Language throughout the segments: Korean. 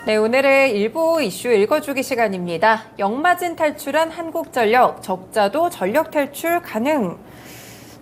네, 오늘의 일부 이슈 읽어주기 시간입니다. 역마진 탈출한 한국전력, 적자도 전력 탈출 가능.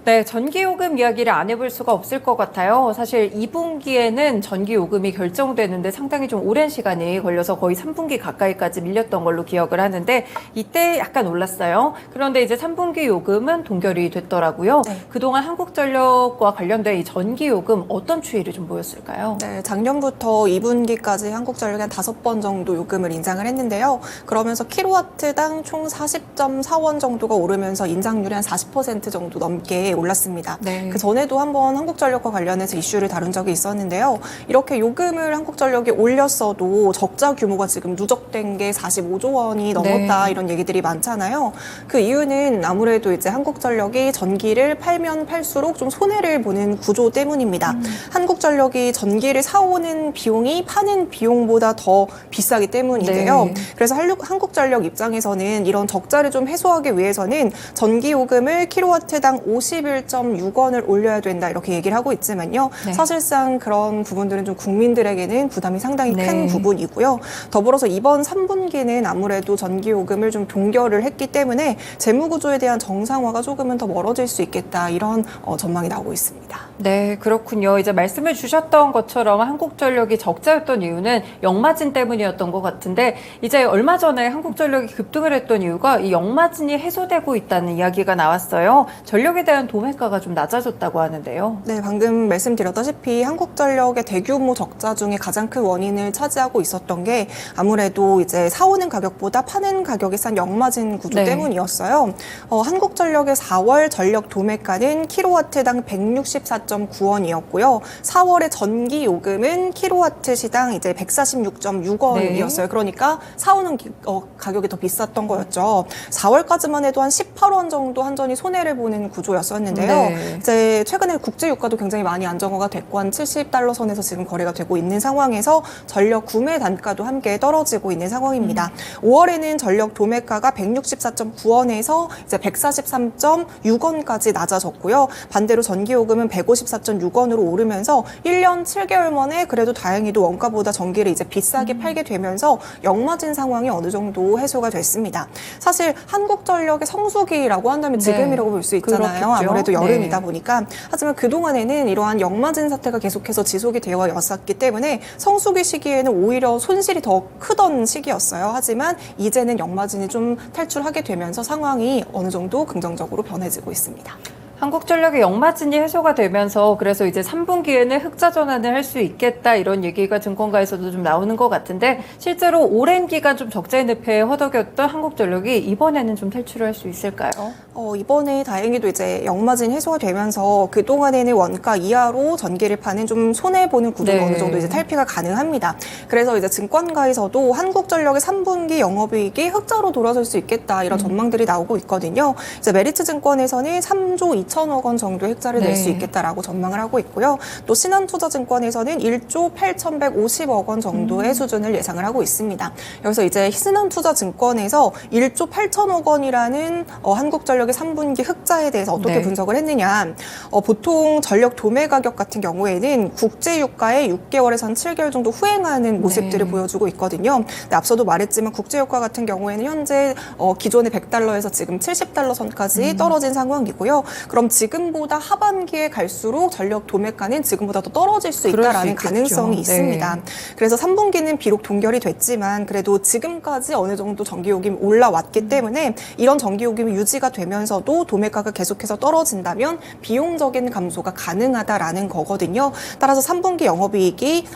네, 전기요금 이야기를 안 해볼 수가 없을 것 같아요. 사실 2분기에는 전기요금이 결정되는데 상당히 좀 오랜 시간이 걸려서 거의 3분기 가까이까지 밀렸던 걸로 기억을 하는데 이때 약간 올랐어요. 그런데 이제 3분기 요금은 동결이 됐더라고요. 네. 그동안 한국전력과 관련된 이 전기요금 어떤 추이를 좀 보였을까요? 네, 작년부터 2분기까지 한국전력이 한 5번 정도 요금을 인상을 했는데요. 그러면서 킬로와트당 총 40.4원 정도가 오르면서 인상률이 한 40% 정도 넘게 올랐습니다. 네. 그 전에도 한번 한국전력과 관련해서 이슈를 다룬 적이 있었는데요. 이렇게 요금을 한국전력이 올렸어도 적자 규모가 지금 누적된 게 45조 원이 넘었다 네. 이런 얘기들이 많잖아요. 그 이유는 아무래도 이제 한국전력이 전기를 팔면 팔수록 좀 손해를 보는 구조 때문입니다. 한국전력이 전기를 사오는 비용이 파는 비용보다 더 비싸기 때문인데요. 네. 그래서 한국전력 입장에서는 이런 적자를 좀 해소하기 위해서는 전기요금을 킬로와트당 51.6원을 올려야 된다 이렇게 얘기를 하고 있지만요. 네. 사실상 그런 부분들은 좀 국민들에게는 부담이 상당히 네. 큰 부분이고요. 더불어서 이번 3분기는 아무래도 전기요금을 좀 동결을 했기 때문에 재무구조에 대한 정상화가 조금은 더 멀어질 수 있겠다 이런 전망이 나오고 있습니다. 네, 그렇군요. 이제 말씀해 주셨던 것처럼 한국전력이 적자였던 이유는 역마진 때문이었던 것 같은데 이제 얼마 전에 한국전력이 급등을 했던 이유가 이 역마진이 해소되고 있다는 이야기가 나왔어요. 전력에 대한 도매가가 좀 낮아졌다고 하는데요. 네, 방금 말씀드렸다시피 한국전력의 대규모 적자 중에 가장 큰 원인을 차지하고 있었던 게 아무래도 이제 사오는 가격보다 파는 가격이 싼 역마진 구조 네. 때문이었어요. 한국전력의 4월 전력 도매가는 킬로와트당 164.9원이었고요. 4월의 전기 요금은 킬로와트 시당 이제 146.6원이었어요. 네. 그러니까 사오는 가격이 더 비쌌던 거였죠. 4월까지만 해도 한 18원 정도 한전이 손해를 보는 구조였었는데요. 네. 이제 최근에 국제 유가도 굉장히 많이 안정화가 됐고 한 70달러 선에서 지금 거래가 되고 있는 상황에서 전력 구매 단가도 함께 떨어지고 있는 상황입니다. 5월에는 전력 도매가가 164.9원에서 이제 143.6원까지 낮아졌고요. 반대로 전기요금은 154.6원으로 오르면서 1년 7개월 만에 그래도 다행히도 원가보다 전기를 이제 비싸게 팔게 되면서 역마진 상황이 어느 정도 해소가 됐습니다. 사실 한국전력의 성수기라고 한다면 지금이라고 볼 수 있잖아요. 그렇겠죠. 아무래도 여름이다 네. 보니까. 하지만 그동안에는 이러한 역마진 사태가 계속해서 지속이 되어 왔었기 때문에 성수기 시기에는 오히려 손실이 더 크던 시기였어요. 하지만 이제는 역마진이 좀 탈출하게 되면서 상황이 어느 정도 긍정적으로 변해지고 있습니다. 한국전력의 역마진이 해소가 되면서 그래서 이제 3분기에는 흑자 전환을 할 수 있겠다 이런 얘기가 증권가에서도 좀 나오는 것 같은데 실제로 오랜 기간 좀 적자의 늪에 허덕였던 한국전력이 이번에는 좀 탈출을 할 수 있을까요? 이번에 다행히도 이제 역마진 해소가 되면서 그동안에는 원가 이하로 전기를 파는 좀 손해보는 구조가 네. 어느 정도 이제 탈피가 가능합니다. 그래서 이제 증권가에서도 한국전력의 3분기 영업이익이 흑자로 돌아설 수 있겠다 이런 전망들이 나오고 있거든요. 이제 메리츠 증권에서는 3조 2천억 원 정도의 흑자를 낼 수 네. 있겠다라고 전망을 하고 있고요. 또 신한투자증권에서는 1조 8,150억 원 정도의 수준을 예상을 하고 있습니다. 여기서 이제 신한투자증권에서 1조 8천억 원이라는 한국전력의 3분기 흑자에 대해서 어떻게 네. 분석을 했느냐. 보통 전력 도매 가격 같은 경우에는 국제유가의 6개월에서 한 7개월 정도 후행하는 모습들을 네. 보여주고 있거든요. 근데 앞서도 말했지만 국제유가 같은 경우에는 현재 기존의 100달러에서 지금 70달러 선까지 떨어진 상황이고요. 그럼 지금보다 하반기에 갈수록 전력 도매가는 지금보다 더 떨어질 수 그럴 수 있다라는 있겠죠. 가능성이 네. 있습니다. 그래서 3분기는 비록 동결이 됐지만 그래도 지금까지 어느 정도 전기요금이 올라왔기 때문에 이런 전기요금이 유지가 되면서도 도매가가 계속해서 떨어진다면 비용적인 감소가 가능하다라는 거거든요. 따라서 3분기 영업이익이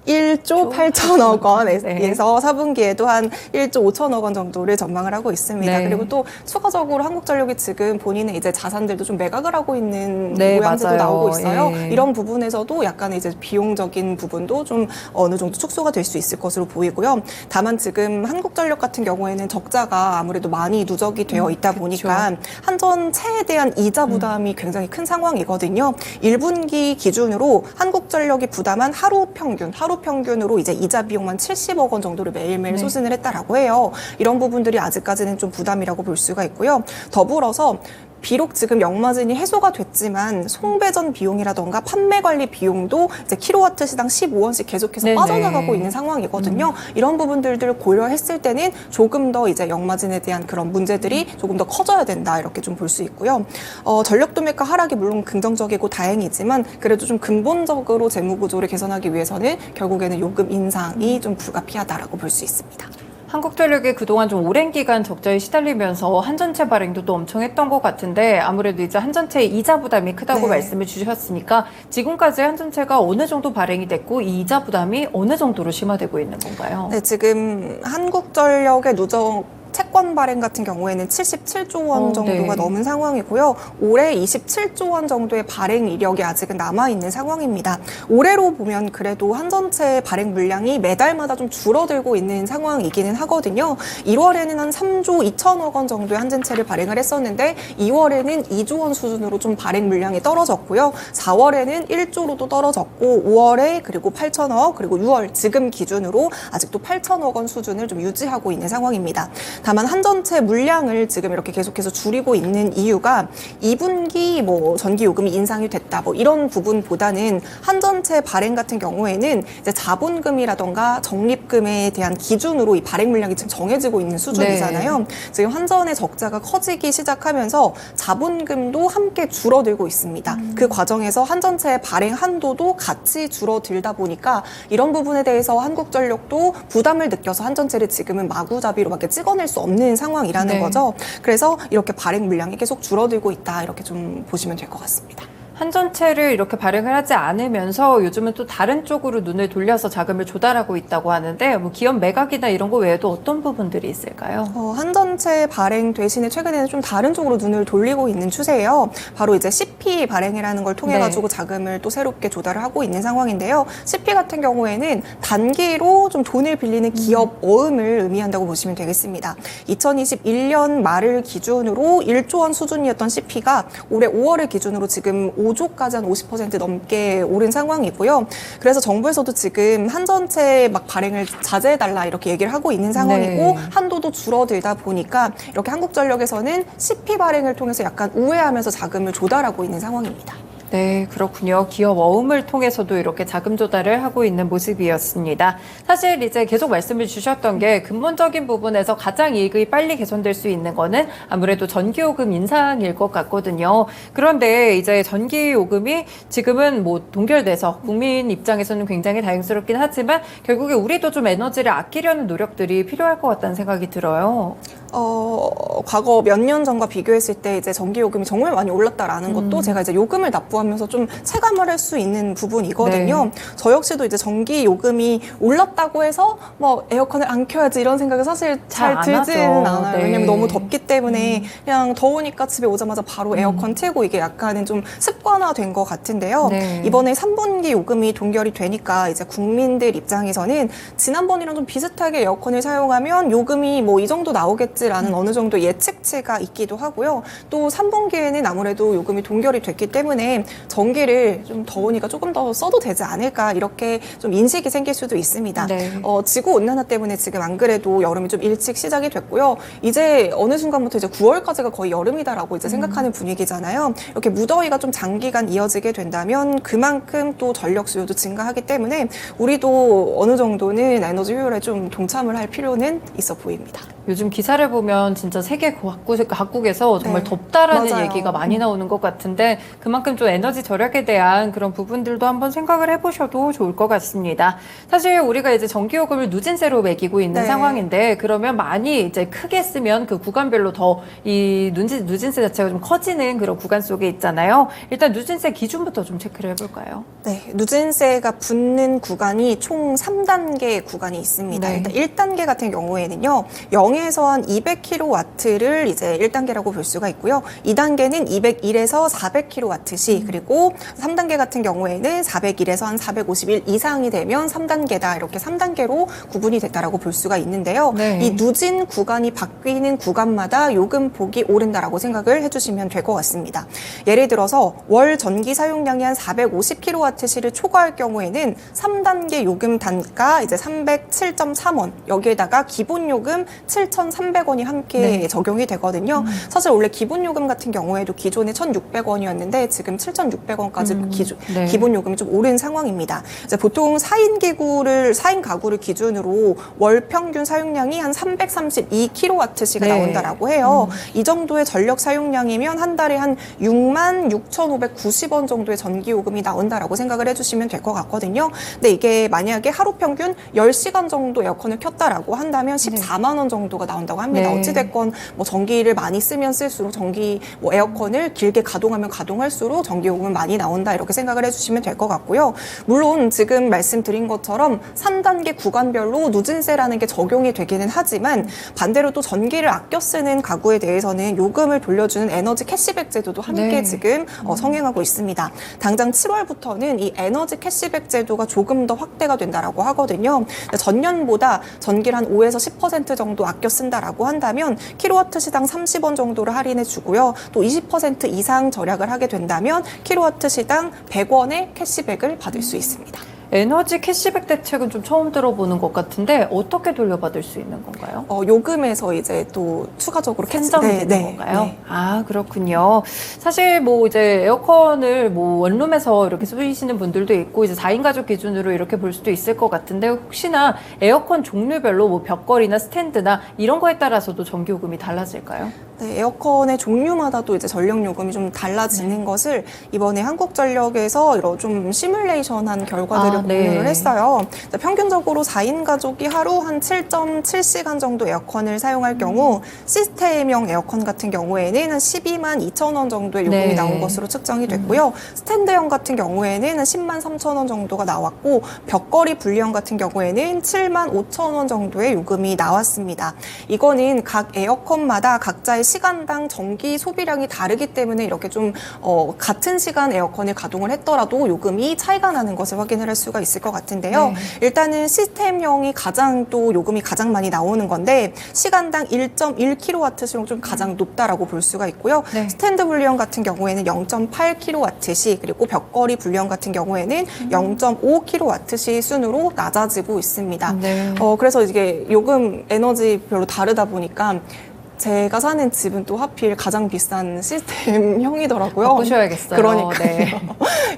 1조 8천억 원에서 네. 4분기에도 한 1조 5천억 원 정도를 전망을 하고 있습니다. 네. 그리고 또 추가적으로 한국전력이 지금 본인의 이제 자산들도 좀 매각을 하고 있는 네, 모양새도 맞아요. 나오고 있어요. 예. 이런 부분에서도 약간의 이제 비용적인 부분도 좀 어느 정도 축소가 될 수 있을 것으로 보이고요. 다만 지금 한국전력 같은 경우에는 적자가 아무래도 많이 누적이 되어 있다 보니까 한전채에 대한 이자 부담이 굉장히 큰 상황이거든요. 1분기 기준으로 한국전력이 부담한 하루 평균으로 이제 이자 비용만 70억 원 정도를 매일매일 네. 소진을 했다라고 해요. 이런 부분들이 아직까지는 좀 부담이라고 볼 수가 있고요. 더불어서 비록 지금 역마진이 해소가 됐지만 송배전 비용이라던가 판매 관리 비용도 이제 킬로와트 시당 15원씩 계속해서 네네. 빠져나가고 있는 상황이거든요. 이런 부분들을 고려했을 때는 조금 더 이제 역마진에 대한 그런 문제들이 조금 더 커져야 된다 이렇게 좀 볼 수 있고요. 전력 도매가 하락이 물론 긍정적이고 다행이지만 그래도 좀 근본적으로 재무 구조를 개선하기 위해서는 결국에는 요금 인상이 좀 불가피하다라고 볼 수 있습니다. 한국전력이 그동안 좀 오랜 기간 적자에 시달리면서 한전채 발행도 또 엄청 했던 것 같은데 아무래도 이제 한전채 이자 부담이 크다고 네. 말씀을 주셨으니까 지금까지 한전채가 어느 정도 발행이 됐고 이 이자 부담이 어느 정도로 심화되고 있는 건가요? 네, 지금 한국전력의 누적 채권 발행 같은 경우에는 77조 원 정도가 네. 넘은 상황이고요. 올해 27조 원 정도의 발행 이력이 아직은 남아있는 상황입니다. 올해로 보면 그래도 한전채 발행 물량이 매달마다 좀 줄어들고 있는 상황이기는 하거든요. 1월에는 한 3조 2천억 원 정도의 한전채를 발행을 했었는데 2월에는 2조 원 수준으로 좀 발행 물량이 떨어졌고요. 4월에는 1조로도 떨어졌고 5월에 그리고 8천억 그리고 6월 지금 기준으로 아직도 8천억 원 수준을 좀 유지하고 있는 상황입니다. 다만 한전채 물량을 지금 이렇게 계속해서 줄이고 있는 이유가 2분기 뭐 전기 요금이 인상이 됐다 뭐 이런 부분보다는 한전채 발행 같은 경우에는 이제 자본금이라던가 적립금에 대한 기준으로 이 발행 물량이 지금 정해지고 있는 수준이잖아요. 네. 지금 한전의 적자가 커지기 시작하면서 자본금도 함께 줄어들고 있습니다. 그 과정에서 한전채 발행 한도도 같이 줄어들다 보니까 이런 부분에 대해서 한국전력도 부담을 느껴서 한전채를 지금은 마구잡이로 막 이렇게 찍어낼 수 없는 상황이라는 네. 거죠. 그래서 이렇게 발행 물량이 계속 줄어들고 있다 이렇게 좀 보시면 될 것 같습니다. 한전채를 이렇게 발행을 하지 않으면서 요즘은 또 다른 쪽으로 눈을 돌려서 자금을 조달하고 있다고 하는데 뭐 기업 매각이나 이런 거 외에도 어떤 부분들이 있을까요? 한전채 발행 대신에 최근에는 좀 다른 쪽으로 눈을 돌리고 있는 추세예요. 바로 이제 CP 발행이라는 걸 통해 가지고 자금을 또 새롭게 조달을 하고 있는 상황인데요. CP 같은 경우에는 단기로 좀 돈을 빌리는 기업 어음을 의미한다고 보시면 되겠습니다. 2021년 말을 기준으로 1조 원 수준이었던 CP가 올해 5월을 기준으로 지금 5조까지 한 50% 넘게 오른 상황이고요. 그래서 정부에서도 지금 한전채 막 발행을 자제해달라 이렇게 얘기를 하고 있는 상황이고 네. 한도도 줄어들다 보니까 이렇게 한국전력에서는 CP 발행을 통해서 약간 우회하면서 자금을 조달하고 있는 상황입니다. 네, 그렇군요. 기업 어음을 통해서도 이렇게 자금 조달을 하고 있는 모습이었습니다. 사실 이제 계속 말씀을 주셨던 게 근본적인 부분에서 가장 이익이 빨리 개선될 수 있는 거는 아무래도 전기요금 인상일 것 같거든요. 그런데 이제 전기요금이 지금은 뭐 동결돼서 국민 입장에서는 굉장히 다행스럽긴 하지만 결국에 우리도 좀 에너지를 아끼려는 노력들이 필요할 것 같다는 생각이 들어요. 과거 몇 년 전과 비교했을 때 이제 전기요금이 정말 많이 올랐다라는 것도 제가 이제 요금을 납부하면서 좀 체감을 할 수 있는 부분이거든요. 네. 저 역시도 이제 전기요금이 올랐다고 해서 뭐 에어컨을 안 켜야지 이런 생각이 사실 잘 안 들지는 하죠. 않아요. 네. 왜냐면 너무 덥기 때문에 그냥 더우니까 집에 오자마자 바로 에어컨 틀고 이게 약간은 좀 습관화된 것 같은데요. 네. 이번에 3분기 요금이 동결이 되니까 이제 국민들 입장에서는 지난번이랑 좀 비슷하게 에어컨을 사용하면 요금이 뭐 이 정도 나오겠지라는 어느 정도 예측치가 있기도 하고요. 또 3분기에는 아무래도 요금이 동결이 됐기 때문에 전기를 좀 더우니까 조금 더 써도 되지 않을까 이렇게 좀 인식이 생길 수도 있습니다. 네. 지구 온난화 때문에 지금 안 그래도 여름이 좀 일찍 시작이 됐고요. 이제 어느 순간부터 이제 9월까지가 거의 여름이다라고 이제 생각하는 분위기잖아요. 이렇게 무더위가 좀 장기간 이어지게 된다면 그만큼 또 전력 수요도 증가하기 때문에 우리도 어느 정도는 에너지 효율에 좀 동참을 할 필요는 있어 보입니다. 요즘 기사를 보면 진짜 세계 각국에서 정말 네. 덥다라는 맞아요. 얘기가 많이 나오는 것 같은데 그만큼 좀 에너지 절약에 대한 그런 부분들도 한번 생각을 해보셔도 좋을 것 같습니다. 사실 우리가 이제 전기요금을 누진세로 매기고 있는 네. 상황인데 그러면 많이 이제 크게 쓰면 그 구간별로 더 이 누진세 자체가 좀 커지는 그런 구간 속에 있잖아요. 일단 누진세 기준부터 좀 체크를 해볼까요? 네, 누진세가 붙는 구간이 총 3단계 구간이 있습니다. 네. 일단 1단계 같은 경우에는요, 0에서 한 200kW를 이제 1단계라고 볼 수가 있고요. 2단계는 201에서 400kW시, 그리고 3단계 같은 경우에는 401에서 한 451 이상이 되면 3단계다. 이렇게 3단계로 구분이 됐다라고 볼 수가 있는데요. 네. 이 누진 구간이 바뀌는 구간마다 요금폭이 오른다라고 생각을 해주시면 될 것 같습니다. 예를 들어서 월 전기 사용량이 한 450kWh를 초과할 경우에는 3단계 요금 단가 이제 307.3원, 여기에다가 기본 요금 7,300원 1,600원이 함께 네. 적용이 되거든요. 사실 원래 기본요금 같은 경우에도 기존에 1,600원이었는데 지금 7,600원까지 네. 기본요금이 좀 오른 상황입니다. 이제 보통 4인 가구를 기준으로 월 평균 사용량이 한 332kWh가 네. 나온다라고 해요. 이 정도의 전력 사용량이면 한 달에 한 66,590원 정도의 전기요금이 나온다라고 생각을 해주시면 될 것 같거든요. 근데 이게 만약에 하루 평균 10시간 정도 에어컨을 켰다라고 한다면 14만 원 정도가 나온다고 합니다. 네. 어찌됐건 뭐 전기를 많이 쓰면 쓸수록 에어컨을 길게 가동하면 가동할수록 전기요금은 많이 나온다 이렇게 생각을 해주시면 될 것 같고요. 물론 지금 말씀드린 것처럼 3단계 구간별로 누진세라는 게 적용이 되기는 하지만 반대로 또 전기를 아껴 쓰는 가구에 대해서는 요금을 돌려주는 에너지 캐시백 제도도 함께 네. 지금 성행하고 있습니다. 당장 7월부터는 이 에너지 캐시백 제도가 조금 더 확대가 된다라고 하거든요. 전년보다 전기를 한 5에서 10% 정도 아껴 쓴다라고 한다면 킬로와트 시당 30원 정도를 할인해 주고요. 또 20% 이상 절약을 하게 된다면 킬로와트 시당 100원의 캐시백을 받을 수 있습니다. 에너지 캐시백 대책은 좀 처음 들어보는 것 같은데 어떻게 돌려받을 수 있는 건가요? 요금에서 이제 또 추가적으로 산정이 되는 건가요? 네. 아, 그렇군요. 사실 뭐 이제 에어컨을 뭐 원룸에서 이렇게 쓰시는 분들도 있고 이제 4인 가족 기준으로 이렇게 볼 수도 있을 것 같은데 혹시나 에어컨 종류별로 뭐 벽걸이나 스탠드나 이런 거에 따라서도 전기요금이 달라질까요? 네, 에어컨의 종류마다도 이제 전력요금이 좀 달라지는 것을 이번에 한국전력에서 이런 좀 시뮬레이션한 결과들을 공유를 했어요. 평균적으로 4인 가족이 하루 한 7.7시간 정도 에어컨을 사용할 경우 시스템형 에어컨 같은 경우에는 한 12만 2천 원 정도의 요금이 네. 나온 것으로 측정이 됐고요. 스탠드형 같은 경우에는 한 10만 3천 원 정도가 나왔고 벽걸이 분리형 같은 경우에는 7만 5천 원 정도의 요금이 나왔습니다. 이거는 각 에어컨마다 각자의 시간당 전기 소비량이 다르기 때문에 이렇게 좀 같은 시간 에어컨을 가동을 했더라도 요금이 차이가 나는 것을 확인을 할 수가 있을 것 같은데요. 네. 일단은 시스템형이 가장 또 요금이 가장 많이 나오는 건데 시간당 1.1kWh씩 좀 가장 높다라고 볼 수가 있고요. 네. 스탠드 분리형 같은 경우에는 0.8kWh 그리고 벽걸이 분리형 같은 경우에는 0.5kWh 순으로 낮아지고 있습니다. 네. 그래서 이게 요금 에너지별로 다르다 보니까 제가 사는 집은 또 하필 가장 비싼 시스템형이더라고요. 바꾸셔야겠어요. 그러니까요. 네.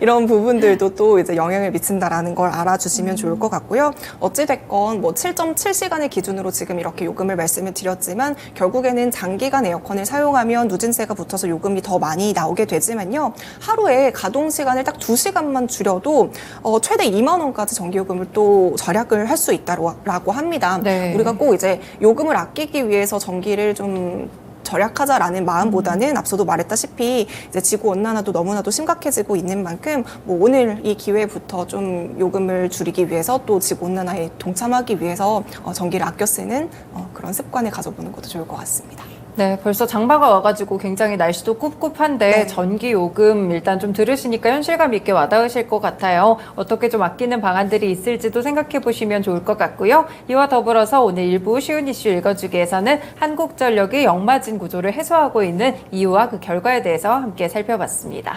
이런 부분들도 또 이제 영향을 미친다라는 걸 알아주시면 좋을 것 같고요. 어찌됐건 뭐 7.7시간의 기준으로 지금 이렇게 요금을 말씀을 드렸지만 결국에는 장기간 에어컨을 사용하면 누진세가 붙어서 요금이 더 많이 나오게 되지만요. 하루에 가동 시간을 딱 2시간만 줄여도 최대 2만 원까지 전기요금을 또 절약을 할 수 있다고 합니다. 네. 우리가 꼭 이제 요금을 아끼기 위해서 전기를 좀 절약하자라는 마음보다는 앞서도 말했다시피 이제 지구 온난화도 너무나도 심각해지고 있는 만큼 뭐 오늘 이 기회부터 좀 요금을 줄이기 위해서 또 지구 온난화에 동참하기 위해서 전기를 아껴 쓰는 그런 습관을 가져보는 것도 좋을 것 같습니다. 네, 벌써 장마가 와가지고 굉장히 날씨도 꿉꿉한데 네. 전기 요금 일단 좀 들으시니까 현실감 있게 와닿으실 것 같아요. 어떻게 좀 아끼는 방안들이 있을지도 생각해 보시면 좋을 것 같고요. 이와 더불어서 오늘 일부 쉬운 이슈 읽어주기에서는 한국전력이 역마진 구조를 해소하고 있는 이유와 그 결과에 대해서 함께 살펴봤습니다.